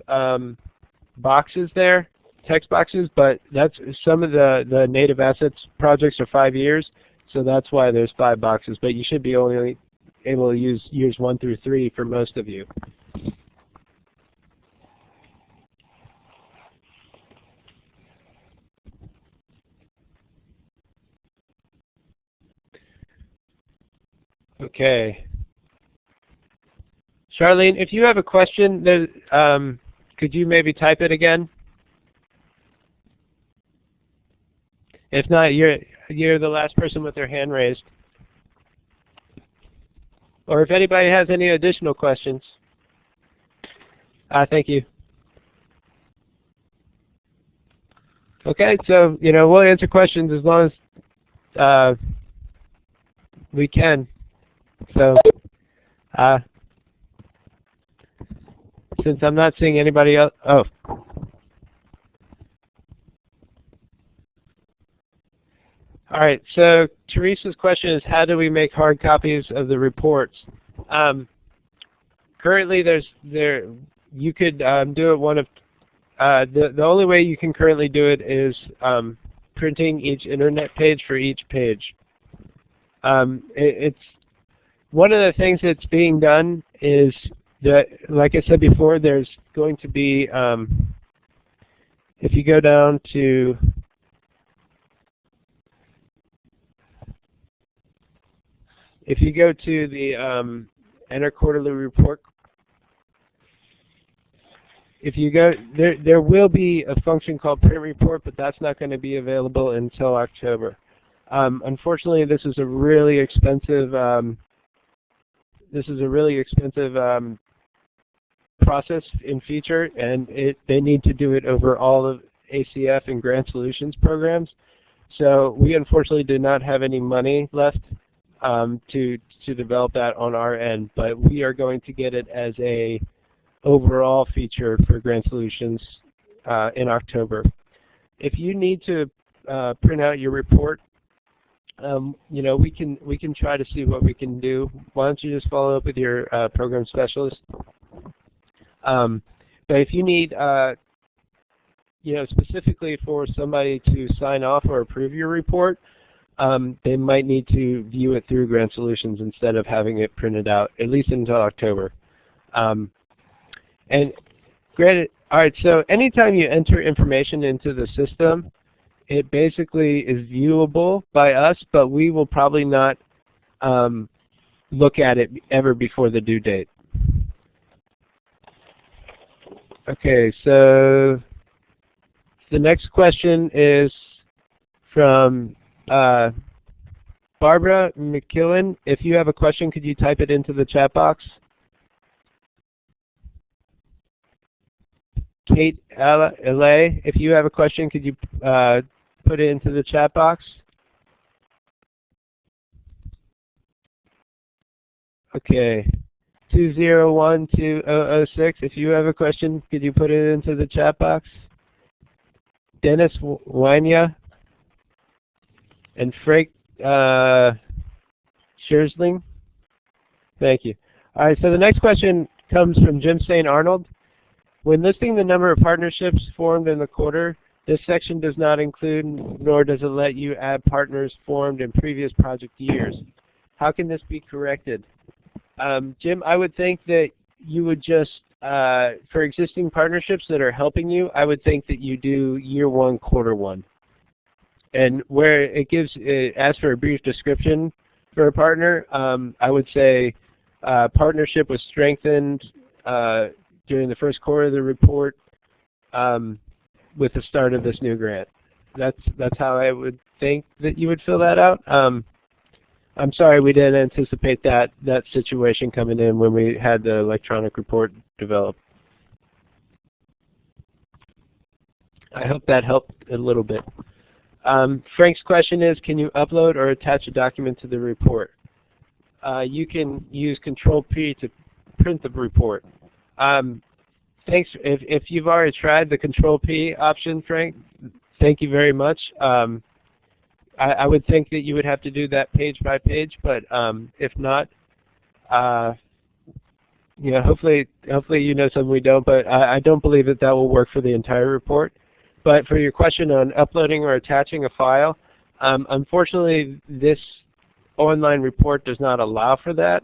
boxes there, text boxes, but that's some of the native assets projects are 5 years, so that's why there's 5 boxes, but you should be only able to use years 1 through 3 for most of you. Okay. Charlene, if you have a question, could you maybe type it again? If not, you're the last person with their hand raised. Or if anybody has any additional questions. Thank you. Okay, so we'll answer questions as long as we can. So since I'm not seeing anybody else, All right, so Teresa's question is, how do we make hard copies of the reports? Currently, you could do it one of the only way you can currently do it is printing each internet page for each page. It's one of the things that's being done is that, like I said before, there's going to be, if you go down to, the Enter Quarterly Report, if you go, there will be a function called Print Report, but that's not going to be available until October. Unfortunately, this is a really expensive process and feature, and they need to do it over all of ACF and Grant Solutions programs. So we unfortunately do not have any money left to develop that on our end, but we are going to get it as a overall feature for Grant Solutions in October. If you need to print out your report, you know, we can try to see what we can do. Why don't you just follow up with your program specialist? But if you need, you know, specifically for somebody to sign off or approve your report, they might need to view it through Grant Solutions instead of having it printed out, at least until October. And granted, all right, so anytime you enter information into the system, it basically is viewable by us, but we will probably not look at it ever before the due date. Okay, so the next question is from Barbara McKillen. If you have a question, could you type it into the chat box? Kate L.A., if you have a question, could you put it into the chat box? Okay. 2012006, if you have a question, could you put it into the chat box? Dennis Wanya and Frank Scherzling. Thank you. All right, so the next question comes from Jim St. Arnold. When listing the number of partnerships formed in the quarter, this section does not include, nor does it let you add partners formed in previous project years. How can this be corrected? Jim, I would think that you would just, for existing partnerships that are helping you, I would think that you do year one, quarter one. And where it asks for a brief description for a partner, I would say partnership was strengthened during the first quarter of the report with the start of this new grant. That's how I would think that you would fill that out. I'm sorry we didn't anticipate that situation coming in when we had the electronic report developed. I hope that helped a little bit. Frank's question is, can you upload or attach a document to the report? You can use Control-P to print the report. Thanks. If you've already tried the Control-P option, Frank, thank you very much. I would think that you would have to do that page by page, but if not, you know, hopefully you know something we don't, but I don't believe that will work for the entire report. But for your question on uploading or attaching a file, unfortunately this online report does not allow for that.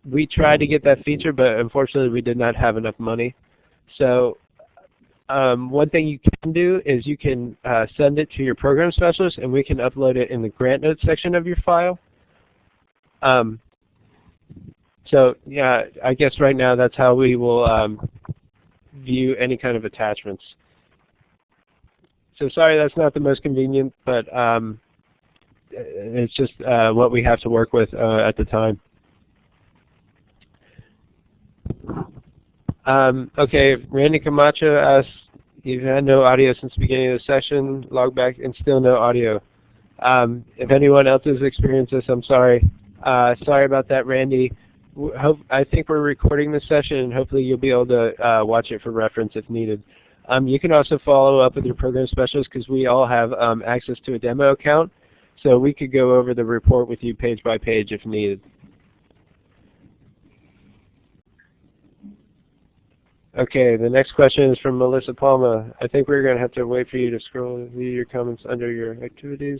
We tried to get that feature, but unfortunately we did not have enough money. So one thing you can do is you can send it to your program specialist and we can upload it in the grant notes section of your file. So yeah, I guess right now that's how we will view any kind of attachments. So sorry that's not the most convenient, but it's just what we have to work with at the time. Okay, Randy Camacho asks, you've had no audio since the beginning of the session, log back, and still no audio. If anyone else has experienced this, I'm sorry. Sorry about that, Randy. I think we're recording this session, and hopefully you'll be able to watch it for reference if needed. You can also follow up with your program specialist because we all have access to a demo account, so we could go over the report with you page by page if needed. Okay, the next question is from Melissa Palma. I think we're going to have to wait for you to scroll view your comments under your activities.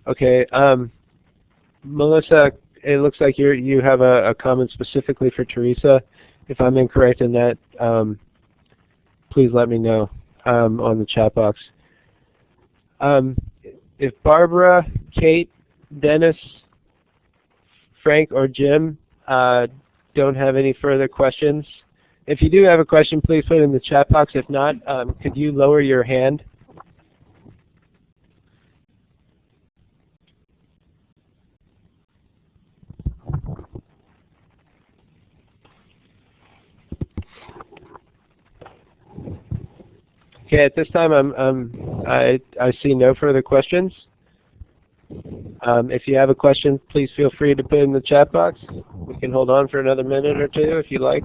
Okay, Melissa, it looks like you have a comment specifically for Teresa. If I'm incorrect in that, please let me know on the chat box. If Barbara, Kate, Dennis, Frank, or Jim don't have any further questions, if you do have a question, please put it in the chat box. If not, could you lower your hand? Okay, at this time I see no further questions. If you have a question, please feel free to put it in the chat box. We can hold on for another minute or two if you like.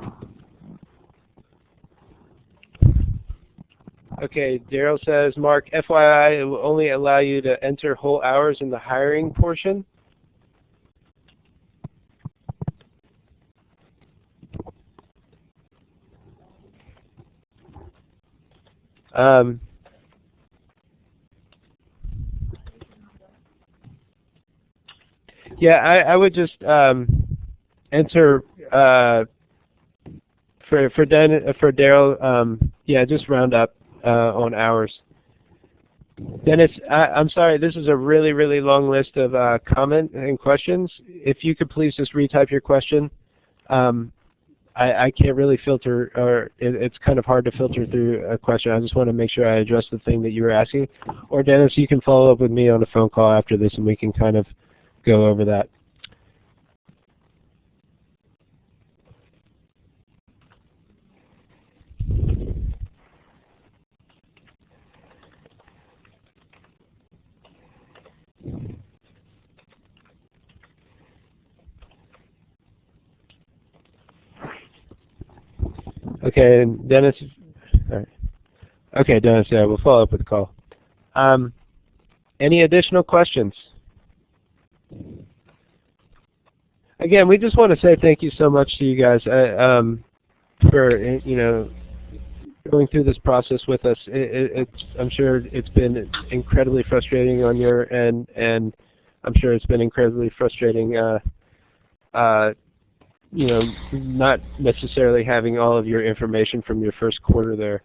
Okay, Daryl says, Mark, FYI, it will only allow you to enter whole hours in the hiring portion. Yeah, I would just enter for Daryl. Yeah, just round up on hours. Dennis, I'm sorry. This is a really, really long list of comment and questions. If you could please just retype your question. I can't really filter, or it's kind of hard to filter through a question. I just want to make sure I address the thing that you were asking. Or Dennis, you can follow up with me on a phone call after this, and we can kind of go over that. Okay, Dennis. All right. Okay, Dennis. Yeah, we'll follow up with the call. Any additional questions? Again, we just want to say thank you so much to you guys for going through this process with us. I'm sure it's been incredibly frustrating on your end, and I'm sure it's been incredibly frustrating. Not necessarily having all of your information from your first quarter there.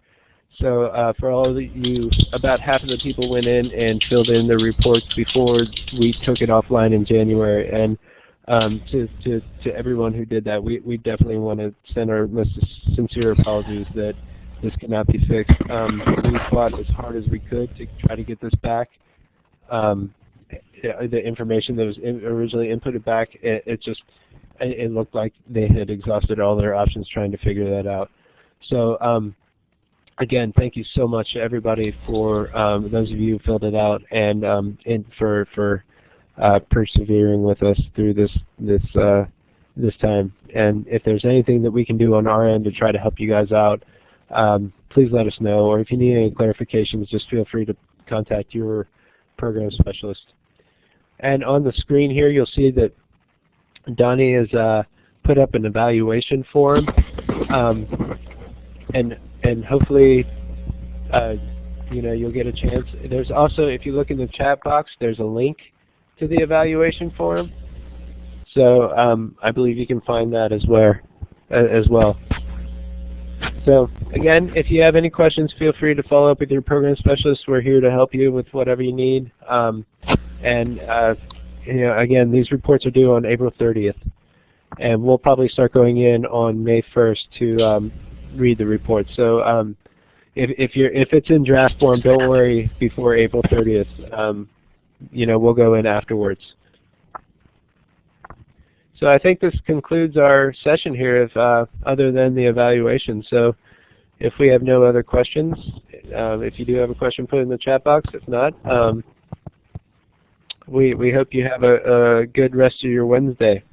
So for all of you, about half of the people went in and filled in the reports before we took it offline in January. And to everyone who did that, we definitely want to send our most sincere apologies that this cannot be fixed. We fought as hard as we could to try to get this back. The information that was originally inputted back, it looked like they had exhausted all their options trying to figure that out. So again, thank you so much to everybody for those of you who filled it out and for persevering with us through this time. And if there's anything that we can do on our end to try to help you guys out, please let us know. Or if you need any clarifications, just feel free to contact your program specialist. And on the screen here, you'll see that Donnie has put up an evaluation form, and hopefully, you'll get a chance. There's also, if you look in the chat box, there's a link to the evaluation form. So I believe you can find that as well. So again, if you have any questions, feel free to follow up with your program specialist. We're here to help you with whatever you need. Again, these reports are due on April 30th, and we'll probably start going in on May 1st to read the report. So if it's in draft form, don't worry before April 30th. We'll go in afterwards. So I think this concludes our session here, other than the evaluation. So if we have no other questions, if you do have a question, put it in the chat box. If not, we hope you have a good rest of your Wednesday.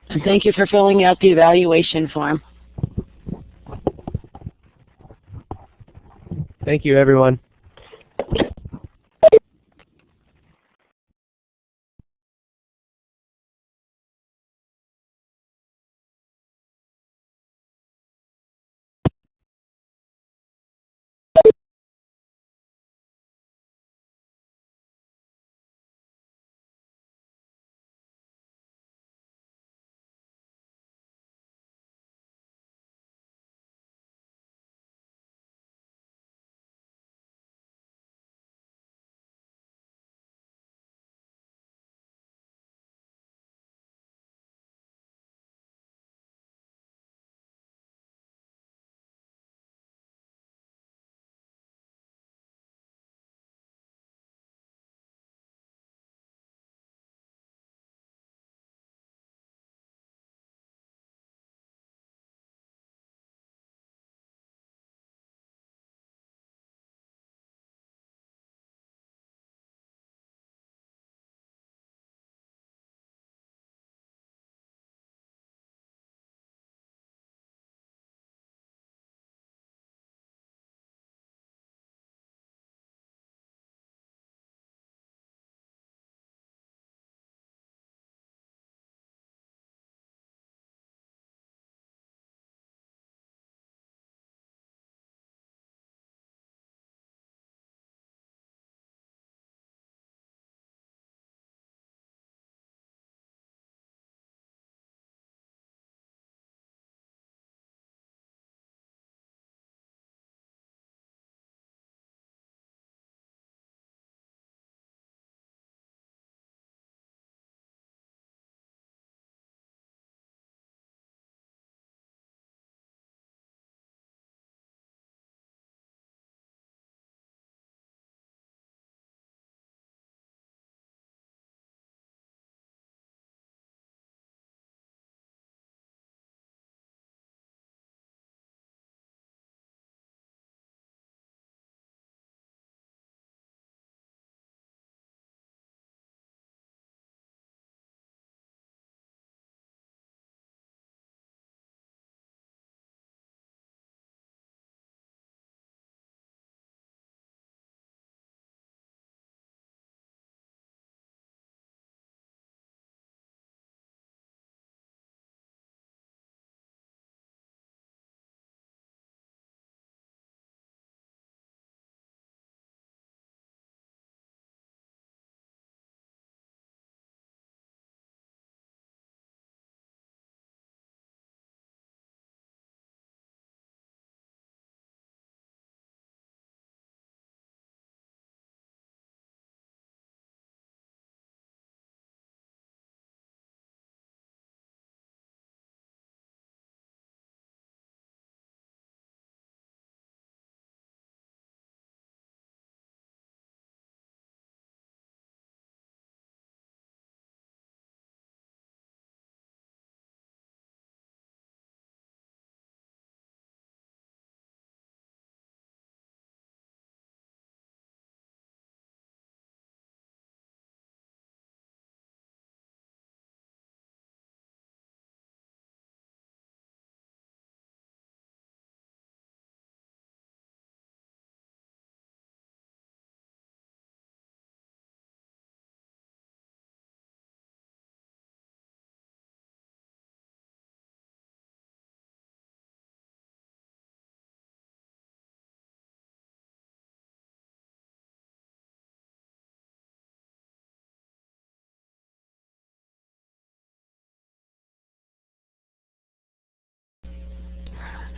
And thank you for filling out the evaluation form. Thank you, everyone.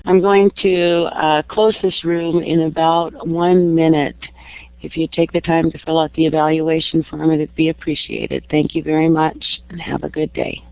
I'm going to close this room in about 1 minute. If you take the time to fill out the evaluation form, it would be appreciated. Thank you very much, and have a good day.